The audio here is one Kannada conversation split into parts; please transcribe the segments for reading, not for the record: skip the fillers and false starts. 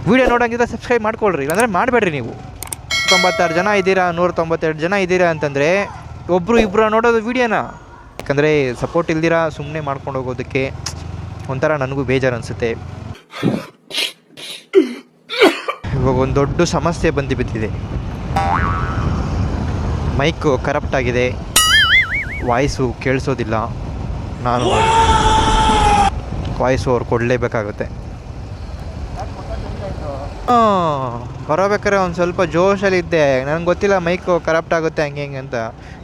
ವೀಡಿಯೋ ನೋಡೋಂಗಿದ್ರೆ ಸಬ್ಸ್ಕ್ರೈಬ್ ಮಾಡ್ಕೊಳ್ರಿ, ಇಲ್ಲಾಂದರೆ ಮಾಡಬೇಡ್ರಿ. ನೀವು 96 ಜನ ಇದ್ದೀರಾ, 192 ಜನ ಇದ್ದೀರಾ ಅಂತಂದರೆ ಒಬ್ಬರು ಇಬ್ಬರು ನೋಡೋದು ವೀಡಿಯೋನ. ಯಾಕಂದರೆ ಸಪೋರ್ಟ್ ಇಲ್ದಿರಾ ಸುಮ್ಮನೆ ಮಾಡ್ಕೊಂಡು ಹೋಗೋದಕ್ಕೆ ಒಂಥರ ನನಗೂ ಬೇಜಾರು ಅನಿಸುತ್ತೆ. ಇವಾಗ ಒಂದು ದೊಡ್ಡ ಸಮಸ್ಯೆ ಬಿದ್ದಿದೆ. ಮೈಕು ಕರಪ್ಟ್ ಆಗಿದೆ, ವಾಯ್ಸು ಕೇಳಿಸೋದಿಲ್ಲ. ನಾನು ವಾಯ್ಸು ಅವ್ರು ಕೊಡಲೇಬೇಕಾಗುತ್ತೆ. ಬರೋಬೇಕಾದ್ರೆ ಒಂದು ಸ್ವಲ್ಪ ಜೋಶಲ್ಲಿದ್ದೆ, ನನಗೆ ಗೊತ್ತಿಲ್ಲ ಮೈಕು ಕರಪ್ಟ್ ಆಗುತ್ತೆ ಹಂಗೆ ಹಿಂಗೆ ಅಂತ.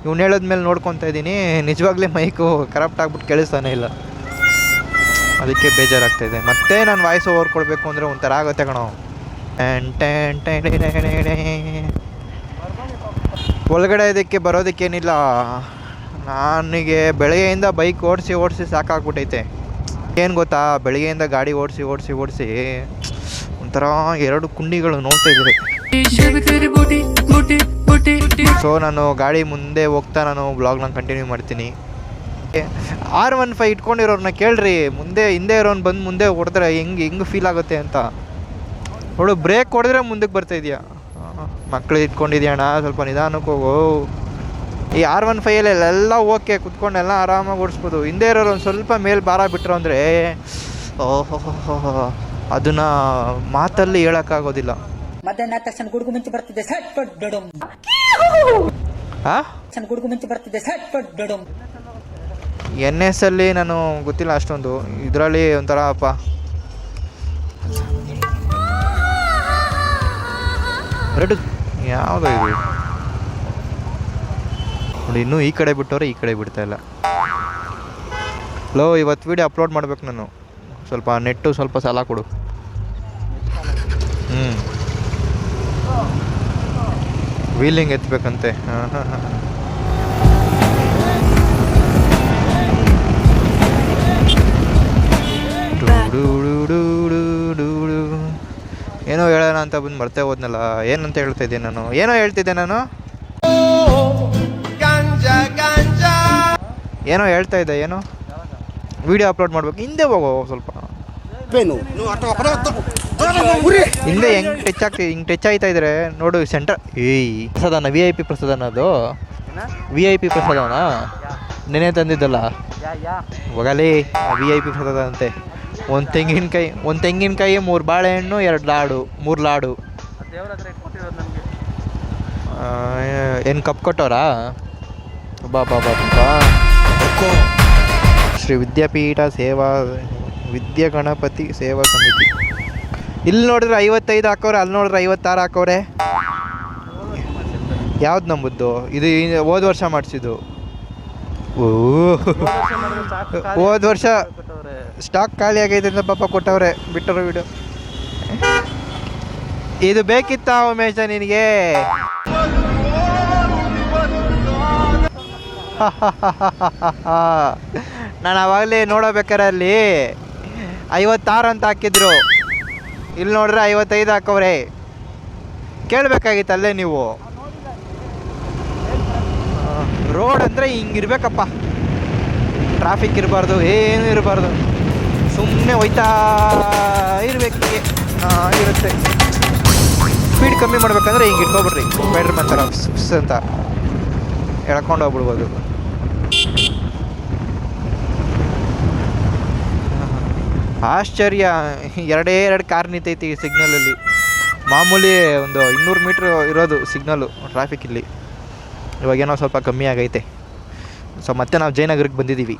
ಇವ್ನು ಹೇಳೋದ್ಮೇಲೆ ನೋಡ್ಕೊತಾ ಇದ್ದೀನಿ, ನಿಜವಾಗ್ಲೇ ಮೈಕು ಕರಪ್ಟ್ ಆಗ್ಬಿಟ್ಟು ಕೇಳಿಸ್ತಾನೆ ಇಲ್ಲ. ಅದಕ್ಕೆ ಬೇಜಾರಾಗ್ತಾಯಿದೆ. ಮತ್ತೆ ನಾನು ವಾಯ್ಸ್ ಓವರ್ ಕೊಡಬೇಕು ಅಂದರೆ ಒಂಥರ ಆಗುತ್ತೆ ಕಣೋ. ಒಳಗಡೆ ಇದಕ್ಕೆ ಬರೋದಕ್ಕೇನಿಲ್ಲ. ನನಗೆ ಬೆಳಗ್ಗೆಯಿಂದ ಬೈಕ್ ಓಡಿಸಿ ಸಾಕಾಗ್ಬಿಟ್ಟೈತೆ. ಏನು ಗೊತ್ತಾ, ಬೆಳಗ್ಗೆಯಿಂದ ಗಾಡಿ ಓಡಿಸಿ ಒಂಥರ 2 ಕುಂಡಿಗಳು ನೋಡ್ತಾ ಇದ್ದಾರೆ. ಸೊ ನಾನು ಗಾಡಿ ಮುಂದೆ ಹೋಗ್ತಾ ನಾನು ಬ್ಲಾಗ್ನ ಕಂಟಿನ್ಯೂ ಮಾಡ್ತೀನಿ. R15 ಇಟ್ಕೊಂಡಿರೋರನ್ನ ಕೇಳ್ರಿ, ಹಿಂದೆ ಇರೋನು ಬಂದು ಮುಂದೆ ಹೊಡೆದ್ರೆ ಹೆಂಗೆ ಫೀಲ್ ಆಗುತ್ತೆ ಅಂತ. ಅವಳು ಬ್ರೇಕ್ ಹೊಡೆದ್ರೆ ಮುಂದಕ್ಕೆ ಬರ್ತಾ ಇದೆಯಾ. ಮಕ್ಕಳು ಇಟ್ಕೊಂಡಿದ್ಯಣ್ಣ, ಸ್ವಲ್ಪ ನಿಧಾನಕ್ಕೆ ಹೋಗು. ಈ R15 ಎಲ್ಲ ಓಕೆ, ಕುತ್ಕೊಂಡೆಲ್ಲ ಆರಾಮಾಗಿ ಓಡಿಸ್ಬೋದು. ಹಿಂದೆ ಇರೋರು ಒಂದು ಸ್ವಲ್ಪ ಮೇಲೆ ಭಾರ ಬಿಟ್ಟರು ಅಂದರೆ ಓಹೋ, ಅದನ್ನು ಮಾತಲ್ಲಿ ಹೇಳೋಕ್ಕಾಗೋದಿಲ್ಲ. ಮಧ್ಯಾಹ್ನ ತಕ್ಷಣ ಗುಡುಗು ಮುಂಚೆ ಬರ್ತಿದೆ, ಗುಡುಗು ಮುಂಚೆ ಬರ್ತಿದೆ. NS ಅಲ್ಲಿ ನಾನು ಗೊತ್ತಿಲ್ಲ ಅಷ್ಟೊಂದು, ಇದರಲ್ಲಿ ಒಂಥರ ಅಪ್ಪ. ಯಾವುದೋ ಇದು ನೋಡಿ, ಇನ್ನೂ ಈ ಕಡೆ ಬಿಟ್ಟವ್ರೆ, ಈ ಕಡೆ ಬಿಡ್ತಾ ಇಲ್ಲ. ಇವತ್ತು ವೀಡಿಯೋ ಅಪ್ಲೋಡ್ ಮಾಡ್ಬೇಕು ನಾನು. ಸ್ವಲ್ಪ ನೆಟ್ಟು ಸ್ವಲ್ಪ ಸಾಲ ಕೊಡು. ವೀಲಿಂಗ್ ಎತ್ತಬೇಕಂತೆ. ಏನೋ ಹೇಳೋಣ ಅಂತ ಬಂದು ಮರ್ತೇ ಹೋದ್ನಲ್ಲ. ಏನಂತ ಹೇಳ್ತಿದ್ದೆ ನಾನು, ಏನೋ ಹೇಳ್ತಾ ಇದ್ದೆ. ಏನೋ ವಿಡಿಯೋ ಅಪ್ಲೋಡ್ ಮಾಡ್ಬೇಕು. ಹಿಂದೆ ಹೋಗೋ ಸ್ವಲ್ಪ, ಹಿಂದೆ ಹಿಂಗೆ ಟಚ್ ಆಗ್ತಾ ಇದ್ರೆ ನೋಡು. ಸೆಂಟರ್ ಪ್ರಸಾದನ, VIP ಪ್ರಸಾದನ, ಅದು VIP ಪ್ರಸಾದನ ನೆನೆ ತಂದಿದ್ದಲ್ಲ ಹೋಗಲಿ. VIP ಪ್ರಸಾದ ಅಂತೆ. ಒಂದು ತೆಂಗಿನಕಾಯಿ 3 ಬಾಳೆಹಣ್ಣು 2 ಲಾಡು 3 ಲಾಡು. ಏನು ಕಪ್ ಕೊಟ್ಟವ್ರಾ? ಬಾ ಶ್ರೀ ವಿದ್ಯಾಪೀಠ ವಿದ್ಯಾ ಗಣಪತಿ ಸೇವಾ ಸಮಿತಿ. ಇಲ್ಲಿ ನೋಡಿದ್ರೆ 55 ಹಾಕವ್ರೆ, ಅಲ್ಲಿ ನೋಡಿದ್ರೆ 56 ಹಾಕವ್ರೆ. ಯಾವ್ದು ನಂಬುದ್ದು? ಇದು ಹೋದ ವರ್ಷ ಮಾಡಿಸಿದ್ದು. ಹೋದ ವರ್ಷ ಸ್ಟಾಕ್ ಖಾಲಿ ಆಗೈತೆ ಅಂತ ಪಾಪ ಕೊಟ್ಟವ್ರೆ, ಬಿಟ್ಟರು ವಿಡಿಯೋ. ಇದು ಬೇಕಿತ್ತ ಉಮೇಶ ನಿನಗೆ? ನಾನು ಆವಾಗಲೇ ನೋಡಬೇಕಾರೆ ಅಲ್ಲಿ 56 ಅಂತ ಹಾಕಿದ್ರು, ಇಲ್ಲಿ ನೋಡ್ರೆ 55 ಹಾಕವ್ರೆ. ಕೇಳಬೇಕಾಗಿತ್ತು ಅಲ್ಲೇ ನೀವು. ರೋಡ್ ಅಂದರೆ ಹಿಂಗಿರ್ಬೇಕಪ್ಪ, ಟ್ರಾಫಿಕ್ ಇರಬಾರ್ದು, ಏನೂ ಇರಬಾರ್ದು, ಸುಮ್ಮನೆ ಹೋಯ್ತಾ ಇರ್ಬೇಕು. ಇರುತ್ತೆ. ಸ್ಪೀಡ್ ಕಮ್ಮಿ ಮಾಡ್ಬೇಕಂದ್ರೆ ಹಿಂಗೆ ಇಟ್ಕೊಬಿಡ್ರಿ, ಬ್ಯಾಟ್ರಿ ಮಂತರ ಅಂತ ಎಳ್ಕೊಂಡು ಹೋಗ್ಬಿಡ್ಬೋದು. ಆಶ್ಚರ್ಯ, 2 ಕಾರ್ ನಿಂತೈತಿ ಸಿಗ್ನಲಲ್ಲಿ. ಮಾಮೂಲಿ ಒಂದು 200 ಮೀಟ್ರ್ ಇರೋದು ಸಿಗ್ನಲ್ಲು ಟ್ರಾಫಿಕ್ ಇಲ್ಲಿ. ಇವಾಗೇನೋ ಸ್ವಲ್ಪ ಕಮ್ಮಿ ಆಗೈತೆ. ಸೊ ಮತ್ತೆ ನಾವು ಜಯನಗರಕ್ಕೆ ಬಂದಿದ್ದೀವಿ.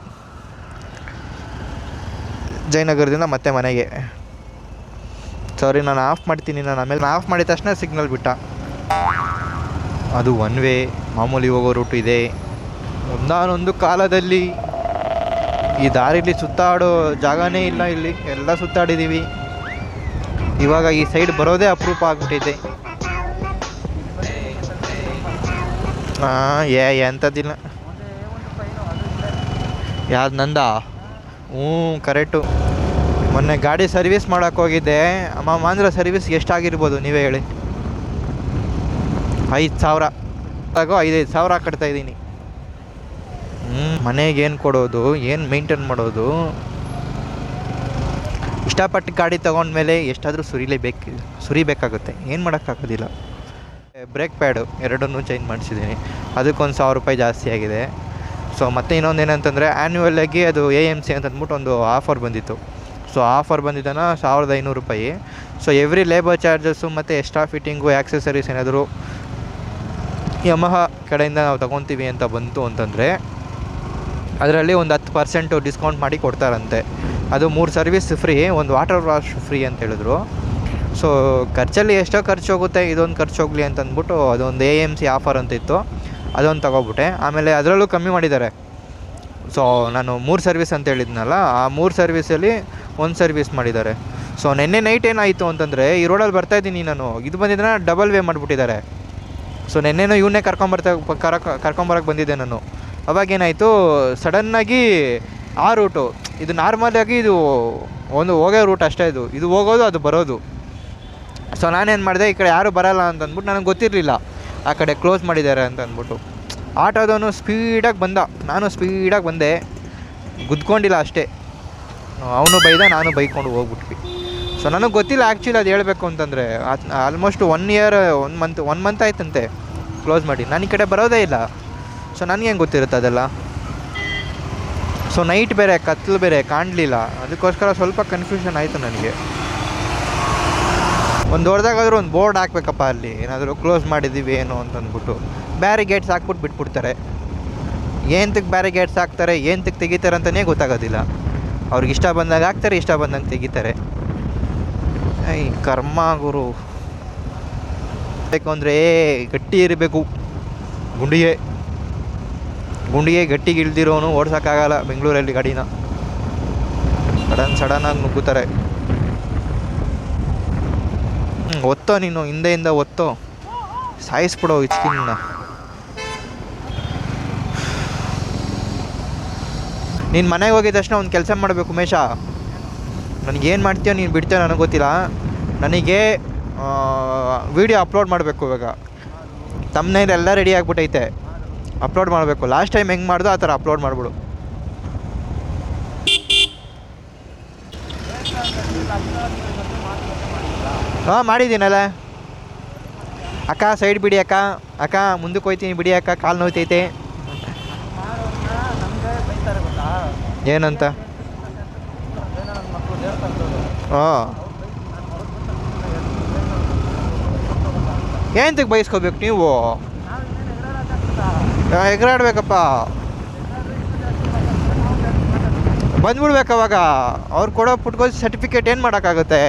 ಜಯನಗರದಿಂದ ಮತ್ತೆ ಮನೆಗೆ. ಸಾರಿ, ನಾನು ಆಫ್ ಮಾಡ್ತೀನಿ. ಆಮೇಲೆ ಆಫ್ ಮಾಡಿದ ತಕ್ಷಣ ಸಿಗ್ನಲ್ ಬಿಟ್ಟ. ಅದು 1 ವೇ, ಮಾಮೂಲಿ ಹೋಗೋ ರೂಟು ಇದೆ. ಒಂದಾನೊಂದು ಕಾಲದಲ್ಲಿ ಈ ದಾರಿಲಿ ಸುತ್ತಾಡೋ ಜಾಗನೇ ಇಲ್ಲ. ಇಲ್ಲಿ ಎಲ್ಲ ಸುತ್ತಾಡಿದ್ದೀವಿ. ಇವಾಗ ಈ ಸೈಡ್ ಬರೋದೇ ಅಪರೂಪ ಆಗ್ಬಿಟ್ಟೈತೆ. ಎಂಥದ್ದಿಲ್ಲ. ಯಾವ್ದು ನಂದ? ಕರೆಕ್ಟು. ಮೊನ್ನೆ ಗಾಡಿ ಸರ್ವಿಸ್ ಮಾಡೋಕ್ಕೆ ಹೋಗಿದ್ದೆ. ಅಮ್ಮ ಅಂದರೆ ಸರ್ವಿಸ್ ಎಷ್ಟಾಗಿರ್ಬೋದು ನೀವೇ ಹೇಳಿ? 5,000 ಆಗೋ 5,000 ಕಟ್ತಾಯಿದ್ದೀನಿ. ಮನೆಗೆ ಏನು ಕೊಡೋದು, ಏನು ಮೇಂಟೈನ್ ಮಾಡೋದು? ಇಷ್ಟಪಟ್ಟು ಗಾಡಿ ತೊಗೊಂಡ್ಮೇಲೆ ಎಷ್ಟಾದರೂ ಸುರಿಬೇಕಾಗುತ್ತೆ, ಏನು ಮಾಡೋಕ್ಕಾಗೋದಿಲ್ಲ. ಬ್ರೇಕ್ ಪ್ಯಾಡು ಎರಡನ್ನೂ ಚೇಂಜ್ ಮಾಡಿಸಿದ್ದೀನಿ, ಅದಕ್ಕೊಂದು 1000 ರೂಪಾಯಿ ಜಾಸ್ತಿ ಆಗಿದೆ. ಸೊ ಮತ್ತು ಇನ್ನೊಂದು ಏನಂತಂದರೆ ಆ್ಯನ್ಯುವಲಾಗಿ ಅದು AMC ಅಂತ ಅಂದ್ಬಿಟ್ಟು ಒಂದು ಆಫರ್ ಬಂದಿತ್ತು. ಸೊ ಆಫರ್ ಬಂದಿದ್ದಾನ 1500 ರೂಪಾಯಿ. ಸೊ ಎವ್ರಿ ಲೇಬರ್ ಚಾರ್ಜಸ್ಸು ಮತ್ತು ಎಕ್ಸ್ಟ್ರಾ ಫಿಟ್ಟಿಂಗು ಆ್ಯಕ್ಸೆಸರೀಸ್ ಏನಾದರೂ ಯಮಹ ಕಡೆಯಿಂದ ನಾವು ತೊಗೊತೀವಿ ಅಂತ ಬಂತು ಅಂತಂದರೆ ಅದರಲ್ಲಿ ಒಂದು 10% ಡಿಸ್ಕೌಂಟ್ ಮಾಡಿ ಕೊಡ್ತಾರಂತೆ. ಅದು 3 ಸರ್ವಿಸ್ ಫ್ರೀ, ಒಂದು ವಾಟರ್ ವಾಶ್ ಫ್ರೀ ಅಂತ ಹೇಳಿದ್ರು. ಸೊ ಖರ್ಚಲ್ಲಿ ಎಷ್ಟೋ ಖರ್ಚು ಹೋಗುತ್ತೆ, ಇದೊಂದು ಖರ್ಚು ಹೋಗಲಿ ಅಂತ ಅಂದ್ಬಿಟ್ಟು ಅದೊಂದು AMC ಆಫರ್ ಅಂತ ಇತ್ತು, ಅದೊಂದು ತೊಗೊಬಿಟ್ಟೆ. ಆಮೇಲೆ ಅದರಲ್ಲೂ ಕಮ್ಮಿ ಮಾಡಿದ್ದಾರೆ. ಸೊ ನಾನು 3 ಸರ್ವಿಸ್ ಅಂತ ಹೇಳಿದ್ನಲ್ಲ, ಆ 3 ಸರ್ವಿಸಲ್ಲಿ 1 ಸರ್ವಿಸ್ ಮಾಡಿದ್ದಾರೆ. ಸೊ ನೆನ್ನೆ ನೈಟ್ ಏನಾಯಿತು ಅಂತಂದರೆ, ಈ ರೋಡಲ್ಲಿ ಬರ್ತಾಯಿದ್ದೀನಿ ನಾನು, ಇದು ಬಂದಿದ್ದನ್ನ ಡಬಲ್ ವೇ ಮಾಡಿಬಿಟ್ಟಿದ್ದಾರೆ. ಸೊ ನೆನ್ನೆನೂ ಇವನ್ನೇ ಕರ್ಕೊಂಬರಕ್ಕೆ ಬಂದಿದ್ದೆ ನಾನು. ಅವಾಗೇನಾಯಿತು, ಸಡನ್ನಾಗಿ ಆ ರೂಟು, ಇದು ನಾರ್ಮಲಾಗಿ ಇದು ಒಂದು ಹೋಗೋ ರೂಟ್ ಅಷ್ಟೇ, ಇದು ಹೋಗೋದು ಅದು ಬರೋದು. ಸೊ ನಾನೇನು ಮಾಡಿದೆ, ಈ ಕಡೆ ಯಾರೂ ಬರೋಲ್ಲ ಅಂತ ಅಂದ್ಬಿಟ್ಟು ನನಗೆ ಗೊತ್ತಿರಲಿಲ್ಲ ಆ ಕಡೆ ಕ್ಲೋಸ್ ಮಾಡಿದ್ದಾರೆ ಅಂತ ಅಂದ್ಬಿಟ್ಟು. ಆಟೋದವನು ಸ್ಪೀಡಾಗಿ ಬಂದ, ನಾನು ಸ್ಪೀಡಾಗಿ ಬಂದೆ, ಗುದ್ಕೊಂಡಿಲ್ಲ ಅಷ್ಟೇ. ಅವನು ಬೈದ, ನಾನು ಬೈಕೊಂಡು ಹೋಗ್ಬಿಟ್ವಿ. ಸೊ ನನಗೆ ಗೊತ್ತಿಲ್ಲ ಆ್ಯಕ್ಚುಲಿ ಅದು ಹೇಳಬೇಕು ಅಂತಂದರೆ, ಆಲ್ಮೋಸ್ಟ್ 1 ಇಯರ್ 1 ಮಂತ್ ಆಯ್ತಂತೆ ಕ್ಲೋಸ್ ಮಾಡಿ. ನಾನು ಈ ಕಡೆ ಬರೋದೇ ಇಲ್ಲ. ಸೊ ನನಗೆ ಹೆಂಗೆ ಗೊತ್ತಿರುತ್ತೆ ಅದೆಲ್ಲ. ಸೊ ನೈಟ್ ಬೇರೆ, ಕತ್ಲು ಬೇರೆ, ಕಾಣಲಿಲ್ಲ. ಅದಕ್ಕೋಸ್ಕರ ಸ್ವಲ್ಪ ಕನ್ಫ್ಯೂಷನ್ ಆಯಿತು ನನಗೆ. ಒಂದು ದೊಡ್ಡದಾಗಾದರೂ ಒಂದು ಬೋರ್ಡ್ ಹಾಕ್ಬೇಕಪ್ಪ ಅಲ್ಲಿ, ಏನಾದರೂ ಕ್ಲೋಸ್ ಮಾಡಿದ್ದೀವಿ ಏನು ಅಂತಂದ್ಬಿಟ್ಟು. ಬ್ಯಾರಿಗೇಡ್ಸ್ ಹಾಕ್ಬಿಟ್ಟು ಬಿಟ್ಬಿಡ್ತಾರೆ. ಏನಕ್ಕೆ ಬ್ಯಾರಿಗೇಡ್ಸ್ ಹಾಕ್ತಾರೆ, ಏನಕ್ಕೆ ತೆಗಿತಾರೆ ಅಂತಲೇ ಗೊತ್ತಾಗೋದಿಲ್ಲ. ಅವ್ರಿಗೆ ಇಷ್ಟ ಬಂದಾಗ ಹಾಕ್ತಾರೆ, ಇಷ್ಟ ಬಂದಂಗೆ ತೆಗಿತಾರೆ. ಈ ಕರ್ಮ ಗುರು. ಬೇಕು ಅಂದರೆ ಗಟ್ಟಿ ಇರಬೇಕು, ಗುಂಡಿಗೆ ಗಟ್ಟಿಗೆ ಇಳ್ದಿರೋನು ಓಡ್ಸೋಕ್ಕಾಗಲ್ಲ ಬೆಂಗಳೂರಲ್ಲಿ ಗಾಡಿನ. ಸಡನ್ನಾಗಿ ನುಗ್ಗುತ್ತಾರೆ. ಒತ್ತೋ ನೀನು, ಹಿಂದೆಯಿಂದ ಒತ್ತೋ, ಸಾಯಿಸ್ಬಿಡೋ ಇಚ್ಕಿನ್ನ. ನೀನು ಮನೆಗೆ ಹೋಗಿದ ತಕ್ಷಣ ಒಂದು ಕೆಲಸ ಮಾಡಬೇಕು ಉಮೇಶ. ನನಗೇನು ಮಾಡ್ತೀಯೋ ನೀನು ಬಿಡ್ತೀಯೋ ನನಗೆ ಗೊತ್ತಿಲ್ಲ. ನನಗೆ ವೀಡಿಯೋ ಅಪ್ಲೋಡ್ ಮಾಡಬೇಕು. ಇವಾಗ ತಮ್ಮನೇಲಿ ಎಲ್ಲ ರೆಡಿ ಆಗಿಬಿಟ್ಟೈತೆ, ಅಪ್ಲೋಡ್ ಮಾಡಬೇಕು. ಲಾಸ್ಟ್ ಟೈಮ್ ಹೆಂಗೆ ಮಾಡ್ದೋ ಆ ಥರ ಅಪ್ಲೋಡ್ ಮಾಡಿಬಿಡು. ಹಾಂ ಮಾಡಿದ್ದೀನಲ್ಲ ಅಕ್ಕ. ಸೈಡ್ ಬಿಡಿ ಅಕ್ಕ, ಅಕ್ಕ ಮುಂದಕ್ಕೆ ಹೋಯ್ತೀನಿ ಬಿಡಿ ಅಕ್ಕ, ಕಾಲು ನೋಯ್ತೈತೆ. ಏನಂತ? ಹಾಂ, ಏನಂತಕ್ಕೆ ಬಯಸ್ಕೋಬೇಕು ನೀವು? ಎಗರಾಡ್ಬೇಕಪ್ಪ, ಬಂದ್ಬಿಡ್ಬೇಕು ಅವಾಗ. ಅವ್ರು ಕೊಡೋ ಪುಟ್ಕೋಸ್ ಸರ್ಟಿಫಿಕೇಟ್ ಏನು ಮಾಡೋಕ್ಕಾಗುತ್ತೆ?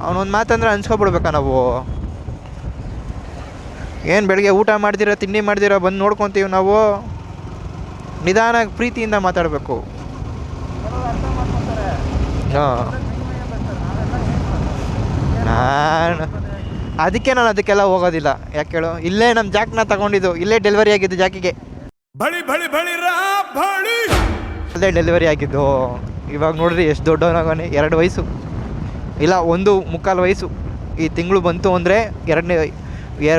ಅವನೊಂದು ಮಾತಂದ್ರೆ ಅನ್ಸ್ಕೊಬಿಡ್ಬೇಕಾ ನಾವು? ಏನು ಬೆಳಗ್ಗೆ ಊಟ ಮಾಡ್ದಿರ, ತಿಂಡಿ ಮಾಡ್ದಿರ ಬಂದು ನೋಡ್ಕೊತೀವಿ ನಾವು? ನಿಧಾನಾಗಿ ಪ್ರೀತಿಯಿಂದ ಮಾತಾಡಬೇಕು. ಹಾಂ, ನಾನು ಅದಕ್ಕೆಲ್ಲ ಹೋಗೋದಿಲ್ಲ. ಯಾಕೆ ಹೇಳು, ಇಲ್ಲೇ ನಮ್ಮ ಜಾಕ್ನ ತಗೊಂಡಿದ್ದು, ಇಲ್ಲೇ ಡೆಲಿವರಿ ಆಗಿದ್ದು ಜಾಕಿಗೆ. ಅಲ್ಲೇ ಡೆಲಿವರಿ ಆಗಿದ್ದು. ಇವಾಗ ನೋಡ್ರಿ ಎಷ್ಟು ದೊಡ್ಡವನಾಗವನೆ. 2 ವಯಸ್ಸು ಇಲ್ಲ 1.25 ವಯಸ್ಸು. ಈ ತಿಂಗಳು ಬಂತು ಅಂದರೆ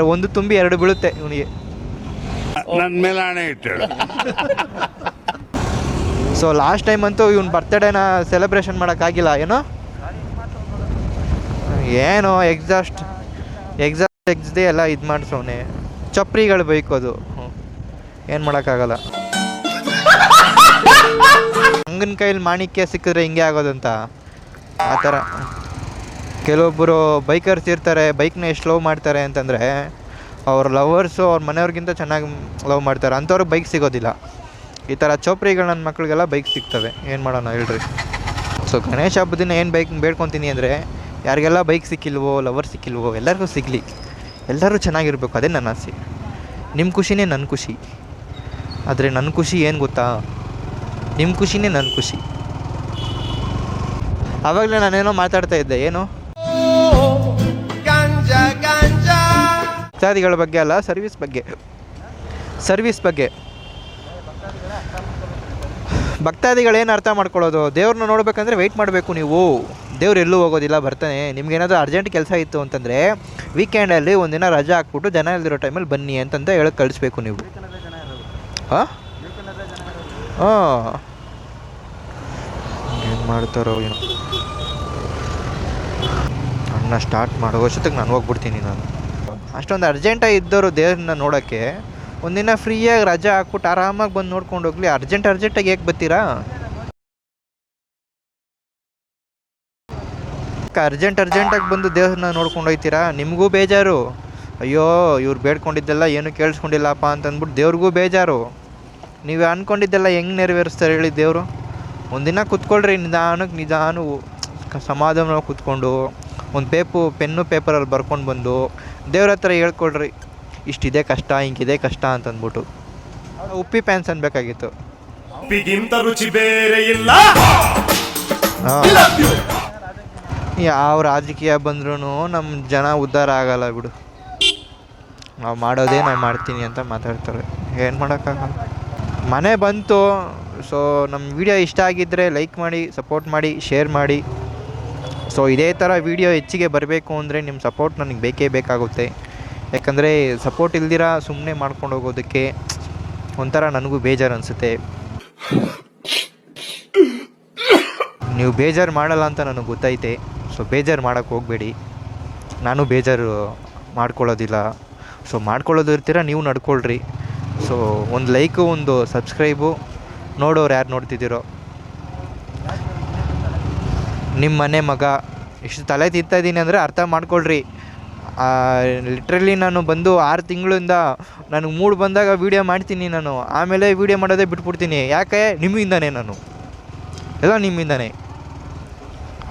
1 ತುಂಬಿ 2 ಬೀಳುತ್ತೆ ಇವನಿಗೆ. ನನ್ನ ಮೇಲೆ ಆಣೆ ಇಟ್ಟಳು. ಸೊ ಲಾಸ್ಟ್ ಟೈಮ್ ಅಂತೂ ಇವ್ನ ಬರ್ತಡೇನ ಸೆಲೆಬ್ರೇಷನ್ ಮಾಡೋಕ್ಕಾಗಿಲ್ಲ. ಏನೋ ಎಕ್ಸಾಸ್ಟ್ದೇ ಎಲ್ಲ ಇದು ಮಾಡಿಸೋನೆ. ಚಪ್ರಿಗಳು ಬೈಕೋದು, ಏನು ಮಾಡೋಕ್ಕಾಗಲ್ಲ. ಹಂಗನ ಕೈಲಿ ಮಾಣಿಕ್ಯ ಸಿಕ್ಕಿದ್ರೆ ಹಿಂಗೆ ಆಗೋದಂತ ಆ ಥರ. ಕೆಲವೊಬ್ಬರು ಬೈಕರ್ಸ್ ಇರ್ತಾರೆ, ಬೈಕ್ನ ಎಷ್ಟು ಲವ್ ಮಾಡ್ತಾರೆ ಅಂತಂದರೆ ಅವ್ರ ಲವರ್ಸು ಅವ್ರ ಮನೆಯವ್ರಿಗಿಂತ ಚೆನ್ನಾಗಿ ಲವ್ ಮಾಡ್ತಾರೆ. ಅಂಥವ್ರಿಗೆ ಬೈಕ್ ಸಿಗೋದಿಲ್ಲ. ಈ ಥರ ಚೋಪ್ರಿಗಳು ನನ್ನ ಮಕ್ಕಳಿಗೆಲ್ಲ ಬೈಕ್ ಸಿಗ್ತವೆ. ಏನು ಮಾಡೋಣ ಹೇಳ್ರಿ. ಸೊ ಗಣೇಶ ಹಬ್ಬದ ದಿನ ಏನು ಬೈಕ್ ಬೇಡ್ಕೊತೀನಿ ಅಂದರೆ, ಯಾರಿಗೆಲ್ಲ ಬೈಕ್ ಸಿಕ್ಕಿಲ್ವೋ, ಲವರ್ ಸಿಕ್ಕಿಲ್ವೋ, ಎಲ್ಲರಿಗೂ ಸಿಗಲಿ, ಎಲ್ಲರೂ ಚೆನ್ನಾಗಿರ್ಬೇಕು. ಅದೇ ನನ್ನ ಆಸೆ. ನಿಮ್ಮ ಖುಷಿನೇ ನನ್ನ ಖುಷಿ. ಆದರೆ ನನ್ನ ಖುಷಿ ಏನು ಗೊತ್ತಾ? ನಿಮ್ಮ ಖುಷಿನೇ ನನ್ನ ಖುಷಿ. ಆವಾಗಲೇ ನಾನೇನೋ ಮಾತಾಡ್ತಾ ಇದ್ದೆ, ಏನು ಭಕ್ತಾದಿಗಳ ಬಗ್ಗೆ ಅಲ್ಲ, ಸರ್ವಿಸ್ ಬಗ್ಗೆ. ಭಕ್ತಾದಿಗಳೇನು ಅರ್ಥ ಮಾಡ್ಕೊಳ್ಳೋದು? ದೇವ್ರನ್ನ ನೋಡ್ಬೇಕಂದ್ರೆ ವೆಯ್ಟ್ ಮಾಡಬೇಕು ನೀವು. ದೇವ್ರು ಎಲ್ಲೂ ಹೋಗೋದಿಲ್ಲ, ಬರ್ತಾನೆ. ನಿಮ್ಗೇನಾದರೂ ಅರ್ಜೆಂಟ್ ಕೆಲಸ ಇತ್ತು ಅಂತಂದರೆ ವೀಕೆಂಡಲ್ಲಿ ಒಂದಿನ ರಜಾ ಹಾಕ್ಬಿಟ್ಟು ಜನ ಇಲ್ದಿರೋ ಟೈಮಲ್ಲಿ ಬನ್ನಿ ಅಂತಂತ ಹೇಳಕ್ಕೆ ಕಳಿಸ್ಬೇಕು ನೀವು. ಹಾಂ ಹಾಂ, ಏನು ಮಾಡ್ತಾರೋ ಏನೋ. ಇನ್ನು ಸ್ಟಾರ್ಟ್ ಮಾಡೋ ವರ್ಷಕ್ಕೆ ನಾನು ಹೋಗ್ಬಿಡ್ತೀನಿ. ನಾನು ಅಷ್ಟೊಂದು ಅರ್ಜೆಂಟಾಗಿ ಇದ್ದವರು ದೇವ್ರನ್ನ ನೋಡೋಕ್ಕೆ ಒಂದಿನ ಫ್ರೀಯಾಗಿ ರಜೆ ಹಾಕ್ಬಿಟ್ಟು ಆರಾಮಾಗಿ ಬಂದು ನೋಡ್ಕೊಂಡು ಹೋಗ್ಲಿ. ಅರ್ಜೆಂಟಾಗಿ ಹೇಗೆ ಬರ್ತೀರಾ? ಅರ್ಜೆಂಟಾಗಿ ಬಂದು ದೇವ್ರನ್ನ ನೋಡ್ಕೊಂಡು ಹೋಗ್ತೀರಾ? ನಿಮಗೂ ಬೇಜಾರು, ಅಯ್ಯೋ ಇವ್ರು ಬೇಡ್ಕೊಂಡಿದ್ದೆಲ್ಲ ಏನು ಕೇಳಿಸ್ಕೊಂಡಿಲ್ಲಪ್ಪ ಅಂತಂದ್ಬಿಟ್ಟು ದೇವ್ರಿಗೂ ಬೇಜಾರು. ನೀವು ಅಂದ್ಕೊಂಡಿದ್ದೆಲ್ಲ ಹೆಂಗೆ ನೆರವೇರಿಸ್ತಾರೆ ಹೇಳಿ ದೇವರು? ಒಂದಿನ ಕೂತ್ಕೊಳ್ರಿ, ನಿಧಾನ ಸಮಾಧಾನ ಕೂತ್ಕೊಂಡು ಒಂದು ಪೆನ್ನು ಪೇಪರಲ್ಲಿ ಬರ್ಕೊಂಡು ಬಂದು ದೇವ್ರ ಹತ್ರ ಹೇಳ್ಕೊಳ್ರಿ, ಇಷ್ಟಿದೆ ಕಷ್ಟ, ಹಿಂಗಿದೆ ಕಷ್ಟ ಅಂತಂದ್ಬಿಟ್ಟು. ಉಪ್ಪಿ ಪ್ಯಾನ್ಸ್ ಅನ್ಬೇಕಾಗಿತ್ತು. ಉಪ್ಪಿಗಿಂತ ರುಚಿ ಬೇರೆ ಇಲ್ಲ. ಯಾವ ರಾಜಕೀಯ ಬಂದ್ರೂ ನಮ್ಮ ಜನ ಉದ್ಧಾರ ಆಗಲ್ಲ ಬಿಡು. ನಾವು ಮಾಡೋದೇ ನಾವು ಮಾಡ್ತೀನಿ ಅಂತ ಮಾತಾಡ್ತಾರೆ, ಏನು ಮಾಡೋಕ್ಕಾಗಲ್ಲ. ಮನೆ ಬಂತು. ಸೊ ನಮ್ಮ ವಿಡಿಯೋ ಇಷ್ಟ ಆಗಿದ್ದರೆ ಲೈಕ್ ಮಾಡಿ, ಸಪೋರ್ಟ್ ಮಾಡಿ, ಶೇರ್ ಮಾಡಿ. ಸೊ ಇದೇ ಥರ ವಿಡಿಯೋ ಹೆಚ್ಚಿಗೆ ಬರಬೇಕು ಅಂದರೆ ನಿಮ್ಮ ಸಪೋರ್ಟ್ ನನಗೆ ಬೇಕೇ ಬೇಕಾಗುತ್ತೆ. ಯಾಕಂದರೆ ಸಪೋರ್ಟ್ ಇಲ್ದಿರ ಸುಮ್ಮನೆ ಮಾಡ್ಕೊಂಡು ಹೋಗೋದಕ್ಕೆ ಒಂಥರ ನನಗೂ ಬೇಜಾರು ಅನಿಸುತ್ತೆ. ನೀವು ಬೇಜಾರು ಮಾಡಲ್ಲ ಅಂತ ನನಗೆ ಗೊತ್ತೈತೆ. ಸೊ ಬೇಜಾರು ಮಾಡೋಕ್ಕೆ ಹೋಗಬೇಡಿ. ನಾನು ಬೇಜಾರು ಮಾಡ್ಕೊಳ್ಳೋದಿಲ್ಲ. ಸೊ ಮಾಡ್ಕೊಳ್ಳೋದು ಇರ್ತೀರ, ನೀವು ನಡ್ಕೊಳ್ರಿ. ಸೊ ಒಂದು ಲೈಕು, ಒಂದು ಸಬ್ಸ್ಕ್ರೈಬು, ನೋಡೋರು ಯಾರು ನೋಡ್ತಿದ್ದೀರೋ ನಿಮ್ಮ ಮನೆ ಮಗ. ಇಷ್ಟು ತಲೆ ತಿಂತಾಯಿದ್ದೀನಿ ಅಂದರೆ ಅರ್ಥ ಮಾಡ್ಕೊಳ್ರಿ. ಲಿಟ್ರಲಿ ನಾನು ಬಂದು 6 ತಿಂಗಳಿಂದ ನನಗೆ ಮೂಡ್ ಬಂದಾಗ ವೀಡಿಯೋ ಮಾಡ್ತೀನಿ. ನಾನು ಆಮೇಲೆ ವೀಡಿಯೋ ಮಾಡೋದೇ ಬಿಟ್ಬಿಡ್ತೀನಿ. ಯಾಕೆ? ನಿಮ್ಮಿಂದನೇ, ನಾನು ಎಲ್ಲ ನಿಮ್ಮಿಂದನೇ.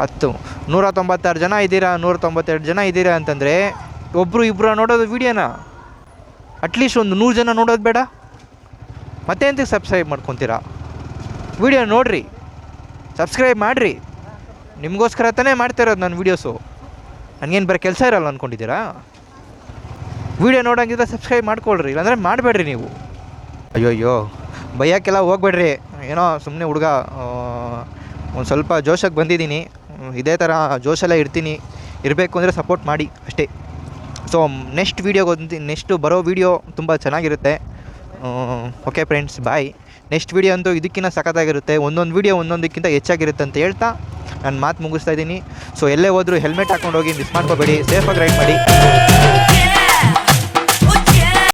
196 ಜನ ಇದ್ದೀರಾ, 192 ಜನ ಇದ್ದೀರಾ ಅಂತಂದರೆ ಒಬ್ಬರು ಇಬ್ಬರು ನೋಡೋದು ವೀಡಿಯೋನ. ಅಟ್ಲೀಸ್ಟ್ ಒಂದು 100 ಜನ ನೋಡೋದು ಬೇಡ? ಮತ್ತೆ ಎಂತಕ್ಕೆ ಸಬ್ಸ್ಕ್ರೈಬ್ ಮಾಡ್ಕೊತೀರಾ? ವೀಡಿಯೋ ನೋಡಿರಿ, ಸಬ್ಸ್ಕ್ರೈಬ್ ಮಾಡಿರಿ. ನಿಮಗೋಸ್ಕರ ತಾನೇ ಮಾಡ್ತಾ ಇರೋದು ನಾನು ವೀಡಿಯೋಸು. ನನಗೇನು ಬರೀ ಕೆಲಸ ಇರಲ್ಲ ಅಂದ್ಕೊಂಡಿದ್ದೀರಾ? ವೀಡಿಯೋ ನೋಡೋಂಗಿದ್ರೆ ಸಬ್ಸ್ಕ್ರೈಬ್ ಮಾಡ್ಕೊಳ್ರಿ, ಇಲ್ಲಾಂದರೆ ಮಾಡಬೇಡ್ರಿ ನೀವು. ಅಯ್ಯೋ ಬೈಯೋಕ್ಕೆಲ್ಲ ಹೋಗ್ಬೇಡ್ರಿ. ಏನೋ ಸುಮ್ಮನೆ ಹುಡುಗ, ಒಂದು ಸ್ವಲ್ಪ ಜೋಶಕ್ಕೆ ಬಂದಿದ್ದೀನಿ. ಇದೇ ಥರ ಜೋಶೆಲ್ಲ ಇರಬೇಕು ಅಂದರೆ ಸಪೋರ್ಟ್ ಮಾಡಿ ಅಷ್ಟೇ. ಸೊ ನೆಕ್ಸ್ಟ್ ಬರೋ ವೀಡಿಯೋ ತುಂಬ ಚೆನ್ನಾಗಿರುತ್ತೆ. ಓಕೆ ಫ್ರೆಂಡ್ಸ್, ಬಾಯ್. ನೆಕ್ಸ್ಟ್ ವೀಡಿಯೋ ಅಂತೂ ಇದಕ್ಕಿಂತ ಸಖತ್ತಾಗಿರುತ್ತೆ. ಒಂದೊಂದು ವೀಡಿಯೋ ಒಂದೊಂದಕ್ಕಿಂತ ಹೆಚ್ಚಾಗಿರುತ್ತೆ ಅಂತ ಹೇಳ್ತಾ ನಾನು ಮಾತು ಮುಗಿಸ್ತಾ ಇದ್ದೀನಿ. ಸೊ ಎಲ್ಲೇ ಹೋದರೂ ಹೆಲ್ಮೆಟ್ ಹಾಕ್ಕೊಂಡು ಹೋಗಿ, ಮಿಸ್ ಮಾಡ್ಕೋಬೇಡಿ, ಸೇಫಾಗಿ ರೈಡ್ ಮಾಡಿ.